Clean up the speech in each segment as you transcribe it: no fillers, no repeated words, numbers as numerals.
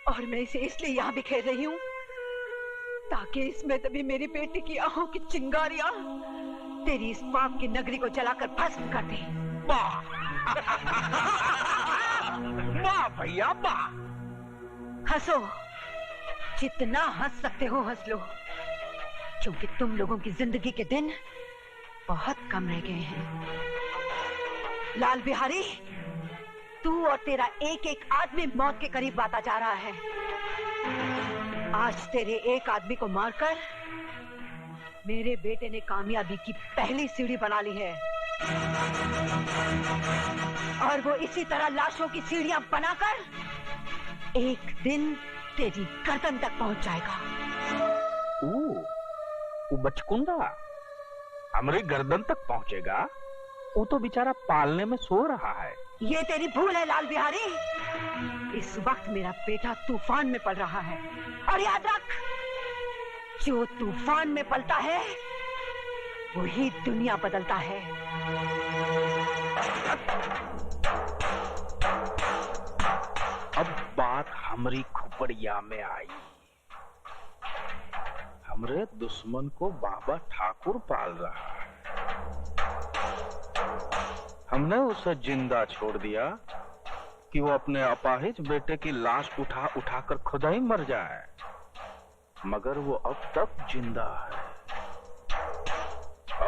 और मैं इसे इसलिए यहाँ बिखेर रही हूँ ताकि इसमें तभी मेरी बेटी की आंखों की चिंगारियां तेरी इस पाप की नगरी को जलाकर भस्म कर दे। वाह वाह भैया वाह। हंसो, जितना हंस सकते हो हंस लो, क्योंकि तुम लोगों की जिंदगी के दिन बहुत कम रह गए हैं। लाल बिहारी, तू और तेरा एक एक आदमी मौत के करीब आता जा रहा है। आज तेरे एक आदमी को मारकर मेरे बेटे ने कामयाबी की पहली सीढ़ी बना ली है, और वो इसी तरह लाशों की सीढ़ियां बनाकर एक दिन तेरी गर्दन तक पहुंच जाएगा। वो बचकुंडा हमारी गर्दन तक पहुंचेगा? वो तो बेचारा पालने में सो रहा है। ये तेरी भूल है लाल बिहारी। इस वक्त मेरा बेटा तूफान में पल रहा है, और याद रख, जो तूफान में पलता है वही दुनिया बदलता है। अब बात हमारी खुपड़िया में आई। हमरे दुश्मन को बाबा ठाकुर पाल रहा है। हमने उसे जिंदा छोड़ दिया कि वो अपने अपाहिज बेटे की लाश उठा उठाकर खुदा ही मर जाए, मगर वो अब तक जिंदा है,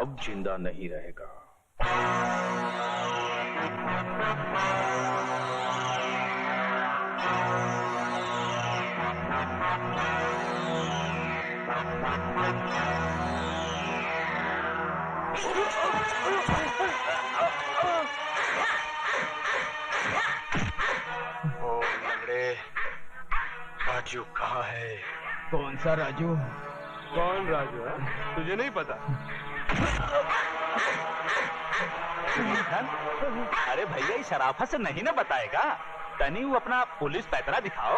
अब जिंदा नहीं रहेगा। ओ लंगड़े, राजू कहाँ है? कौन सा राजू? कौन राजू है? तुझे नहीं पता? अरे भैया, इस शराफत से नहीं ना बताएगा। तनी वो अपना पुलिस पैतरा दिखाओ।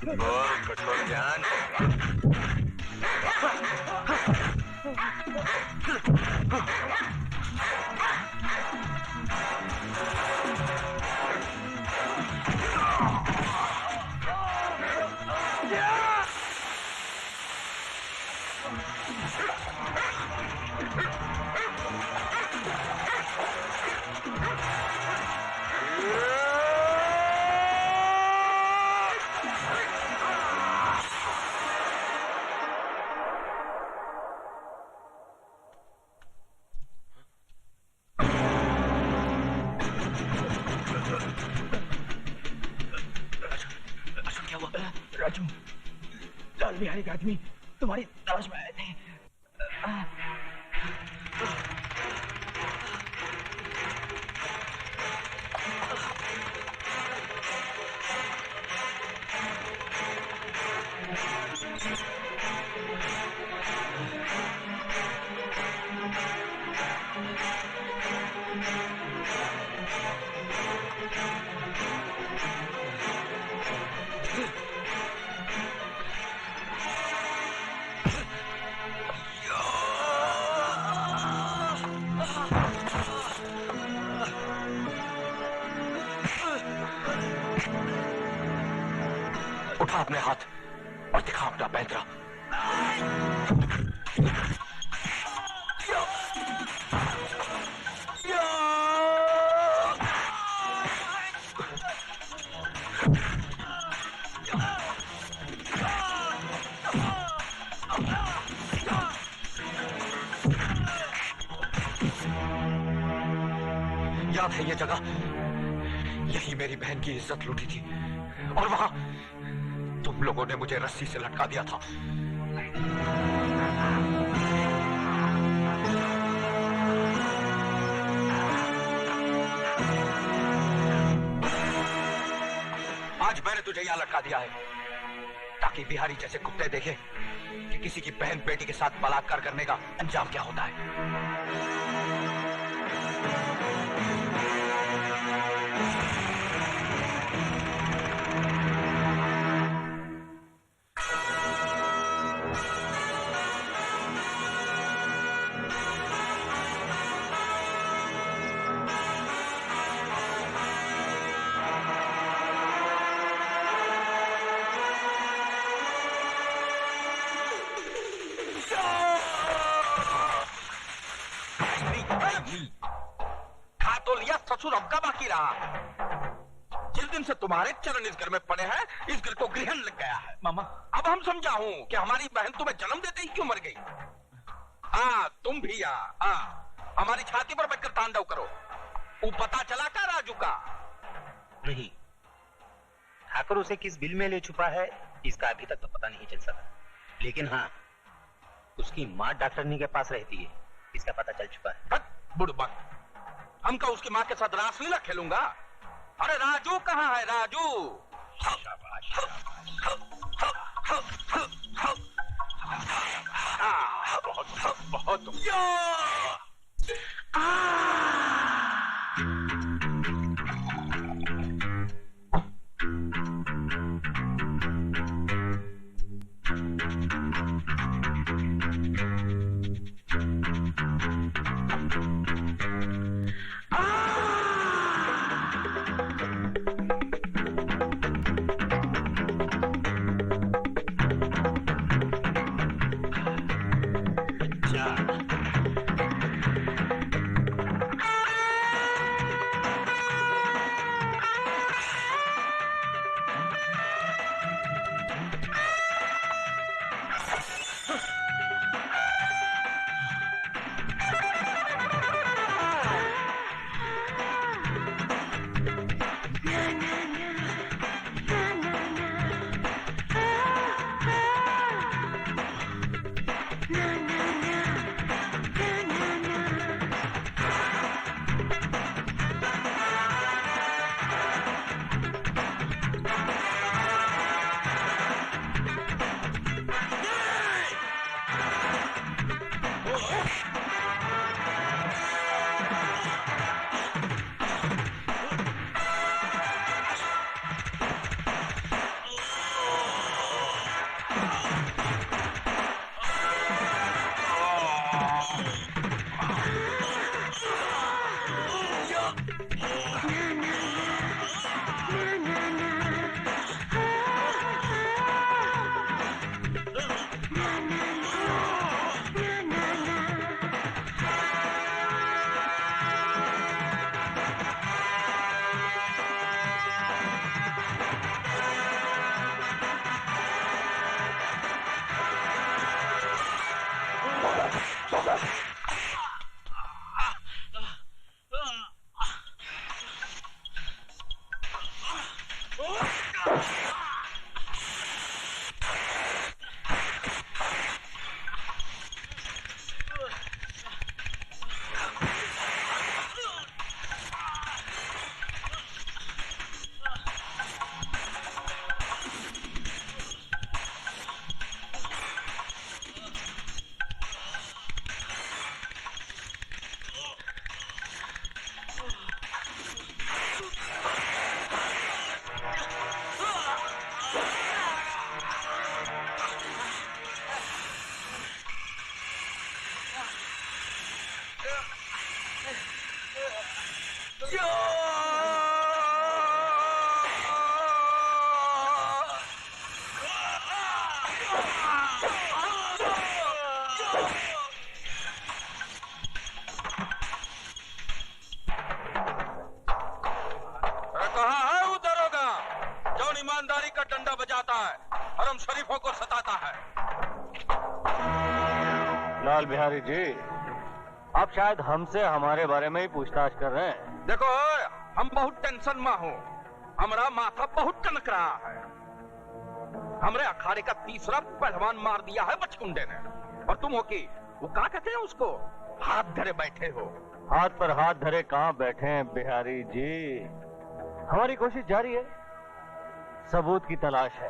बोल कठोर जान। राजू, लाल बिहारी के आदमी तुम्हारी तलाश में आए थे। उठा अपने हाथ और दिखा अपना पैंतरा। याद है ये जगह? यही मेरी बहन की इज्जत लूटी थी, और वहां तुम लोगों ने मुझे रस्सी से लटका दिया था। आज मैंने तुझे यहां लटका दिया है ताकि बिहारी जैसे कुत्ते देखे कि किसी की बहन बेटी के साथ बलात्कार करने का अंजाम क्या होता है। कसूर अब का बाकी रहा? जिस दिन से तुम्हारे चरण इस घर में पड़े हैं, इस घर को ग्रहण लग गया है। मामा, अब हम समझा हूं कि हमारी बहन तुम्हें जन्म देते ही क्यों मर गई। हाँ, तुम भी हमारी छाती पर बैठकर तांडव करो। वो पता चला का राजू का? नहीं, ठाकुर उसे किस बिल में ले छुपा है इसका अभी तक तो पता नहीं चल सका, लेकिन हाँ, उसकी माँ डॉक्टरनी के पास रहती है, इसका पता चल चुका है। बुड़बक, हम का उसकी माँ के साथ रासलीला खेलूंगा? अरे राजू कहाँ है राजू? बहुत ईमानदारी का डंडा बजाता है, हरम शरीफों को सताता है। लाल बिहारी जी, आप शायद हमसे हमारे बारे में ही पूछताछ कर रहे हैं। देखो, हम बहुत टेंशन में हूँ, हमारा माथा बहुत टनक रहा है। हमरे अखाड़े का तीसरा पहलवान मार दिया है बचकुंडे ने, और तुम हो कि वो क्या कहते हैं उसको, हाथ धरे बैठे हो। हाथ पर हाथ धरे कहाँ बैठे हैं बिहारी जी, हमारी कोशिश जारी है, सबूत की तलाश है।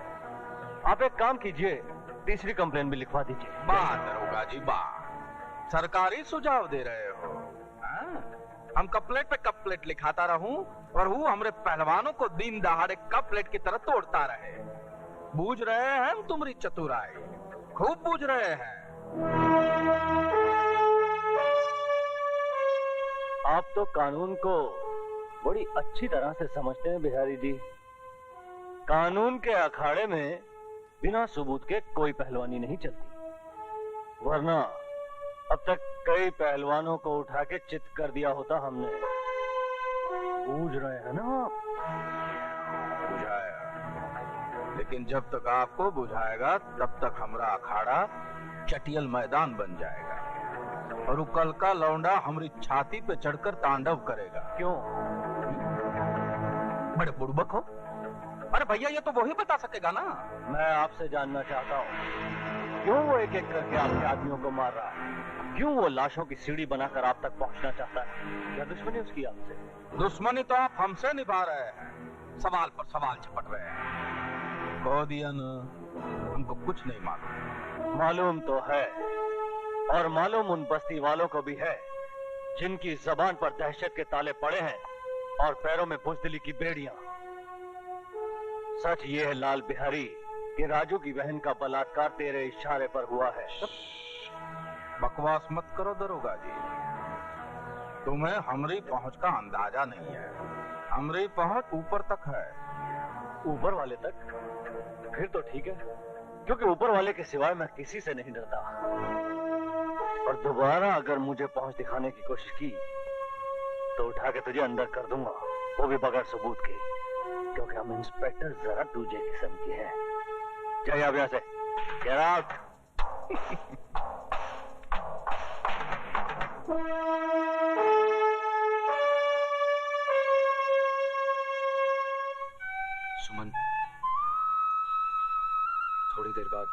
आप एक काम कीजिए, तीसरी कंप्लेन भी लिखवा दीजिए। बात दरोगा जी, बात सरकारी सुझाव दे रहे हो। हम कपलेट पे कपलेट लिखाता रहूं और वो हमरे पहलवानों को दिन दहाड़े कपलेट की तरह तोड़ता रहे। बूझ रहे हैं हम तुम्हारी चतुराई, खूब बूझ रहे हैं। आप तो कानून को बड़ी अच्छी तरह से समझते हैं बिहारी जी। कानून के अखाड़े में बिना सबूत के कोई पहलवानी नहीं चलती, वरना अब तक कई पहलवानों को उठा के चित कर दिया होता हमने। बूझ रहे हैं ना आप? बुझाया, लेकिन जब तक आपको बुझाएगा तब तक हमारा अखाड़ा चटियल मैदान बन जाएगा और वो कल का लौंडा हमारी छाती पे चढ़कर तांडव करेगा। क्यों? बड़े बुड़बक हो। अरे भैया ये तो वही बता सकेगा ना। मैं आपसे जानना चाहता हूँ, क्यों वो एक एक करके आपके आदमियों को मार रहा है? क्यों वो लाशों की सीढ़ी बनाकर आप तक पहुंचना चाहता है? क्या दुश्मनी उसकी आपसे? दुश्मनी तो आप हमसे निभा रहे हैं, सवाल पर सवाल झपट रहे हैं। कह दिया ना, हमको कुछ नहीं मालूम। मालूम तो है, और मालूम उन बस्ती वालों को भी है जिनकी जबान पर दहशत के ताले पड़े हैं और पैरों में बुज़दिली की बेड़ियां। सच ये है लाल बिहारी कि राजू की बहन का बलात्कार तेरे इशारे पर हुआ है। बकवास मत करो दरोगा जी, तुम्हें हमारी पहुंच का अंदाजा नहीं है। हमारी पहुंच ऊपर तक है। ऊपर वाले तक? फिर तो ठीक है, क्योंकि ऊपर वाले के सिवाय मैं किसी से नहीं डरता। और दोबारा अगर मुझे पहुंच दिखाने की कोशिश की तो उठा के तुझे अंदर कर दूंगा, वो भी बगैर सबूत के, क्योंकि हम इंस्पेक्टर जरा दूसरे किस्म के हैं। जाइए आप यहाँ से, गेट आउट। सुमन, थोड़ी देर बाद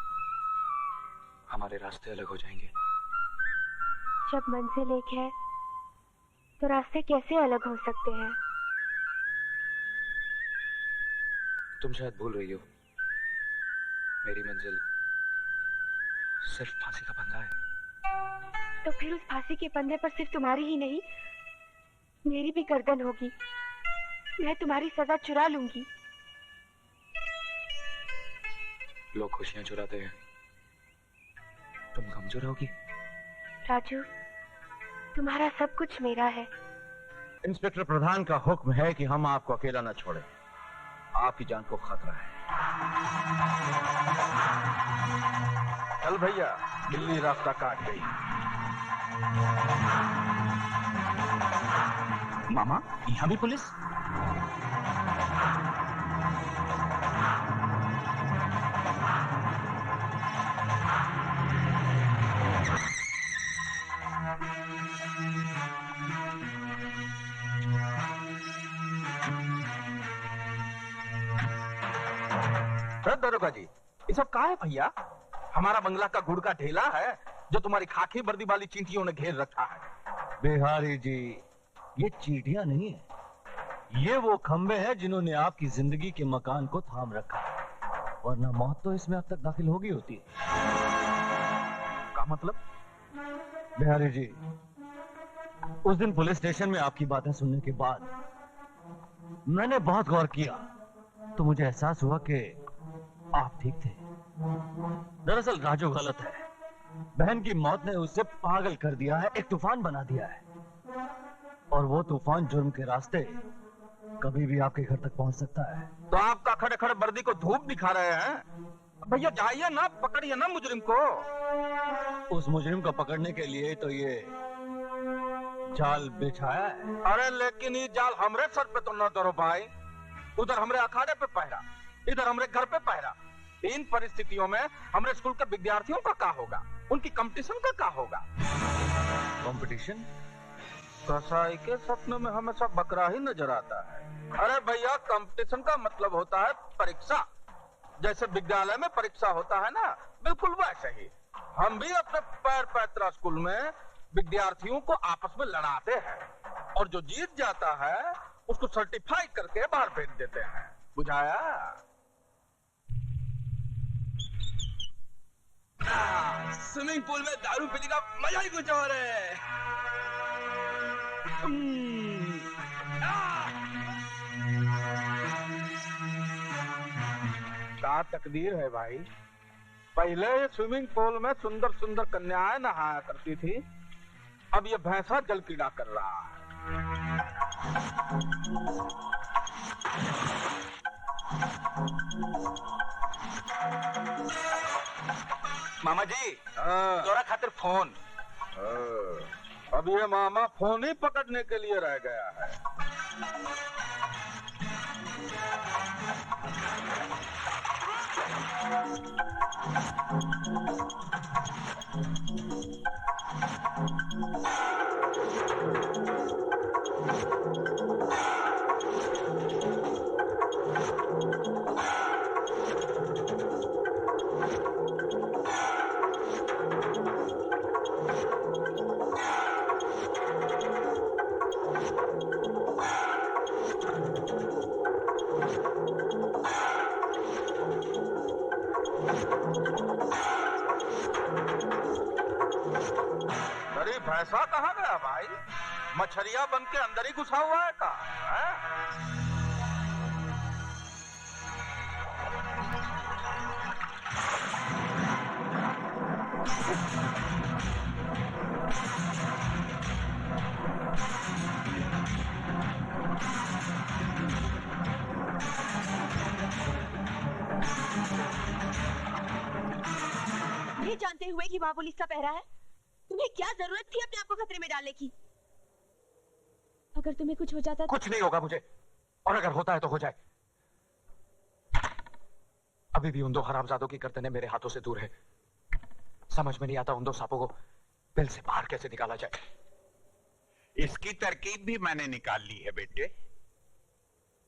हमारे रास्ते अलग हो जाएंगे। जब मंजिल एक है तो रास्ते कैसे अलग हो सकते हैं? तुम शायद भूल रही हो, मेरी मंजिल सिर्फ फांसी का फंदा है। तो फिर उस फांसी के फंदे पर सिर्फ तुम्हारी ही नहीं, मेरी भी गर्दन होगी। मैं तुम्हारी सजा चुरा लूंगी। लोग खुशियां चुराते हैं, तुम गम चुराओगी? राजू, तुम्हारा सब कुछ मेरा है। इंस्पेक्टर प्रधान का हुक्म है कि हम आपको अकेला न छोड़ें। आपकी जान को खतरा है। चल भैया, बिल्ली रास्ता काट गई। मामा, यहाँ भी पुलिस? दरोगा जी, ये सब कहा है भैया? हमारा बंगला का गुड़ का ढेला है जो तुम्हारी खाकी वर्दी वाली चींटियों ने घेर रखा है। बिहारी जी, ये चींटियां नहीं है, ये वो खंबे हैं जिन्होंने आपकी जिंदगी के मकान को थाम रखा है, वरना मौत तो इसमें अब तक दाखिल होगी होती है। का मतलब? बिहारी जी, उस दिन पुलिस स्टेशन में आपकी बातें सुनने के बाद मैंने बहुत गौर किया तो मुझे एहसास हुआ कि आप ठीक थे। दरअसल राजू गलत है। बहन की मौत ने उसे पागल कर दिया है, एक तूफान बना दिया है, और वो तूफान जुर्म के रास्ते कभी भी आपके घर तक पहुंच सकता है। तो आपका खड़े खड़े वर्दी को धूप दिखा रहे हैं? भैया जाइए ना, पकड़िए ना मुजरिम को। उस मुजरिम को पकड़ने के लिए तो ये जाल बिछाया है। अरे लेकिन ये जाल हमरे सर पे तो न धरो भाई। उधर हमरे अखाड़े पे पहरा, इधर हमरे घर पे पहरा। इन परिस्थितियों में हमरे स्कूल के विद्यार्थियों का क्या होगा? उनकी कंपटीशन का क्या होगा? कंपटीशन? कसाई के सपनों में हमेशा बकरा ही नजर आता है। अरे भैया, कंपटीशन का मतलब होता है परीक्षा। जैसे विद्यालय में परीक्षा होता है ना, बिल्कुल वैसे ही हम भी अपने पैर पैतरा स्कूल में विद्यार्थियों को आपस में लड़ाते हैं, और जो जीत जाता है उसको सर्टिफाई करके बाहर भेज देते हैं। बुझाया? स्विमिंग पूल में दारू पीने का मजा ही कुछ और है। क्या तकदीर है भाई। पहले ये स्विमिंग पूल में सुंदर सुंदर कन्याएं नहाया करती थी, अब ये भैंसा जल क्रीड़ा कर रहा है। मामा जी, तोरा खातिर फोन। अब ये मामा फोन ही पकड़ने के लिए रह गया है। पैसा कहाँ गया भाई? मछरिया बन के अंदर ही घुसा हुआ है का? ये जानते हुए कि वहाँ पुलिस का पहरा है, तुम्हें क्या जरूरत थी अपने आप को खतरे में डालने की? अगर तुम्हें कुछ हो जाता तो... कुछ नहीं होगा मुझे, और अगर होता है तो हो जाए। अभी भी उन दो हरामजादों की गर्दनें मेरे हाथों से दूर है। समझ में नहीं आता उन दो सांपों को बिल से बाहर कैसे निकाला जाए। इसकी तरकीब भी मैंने निकाल ली है बेटे।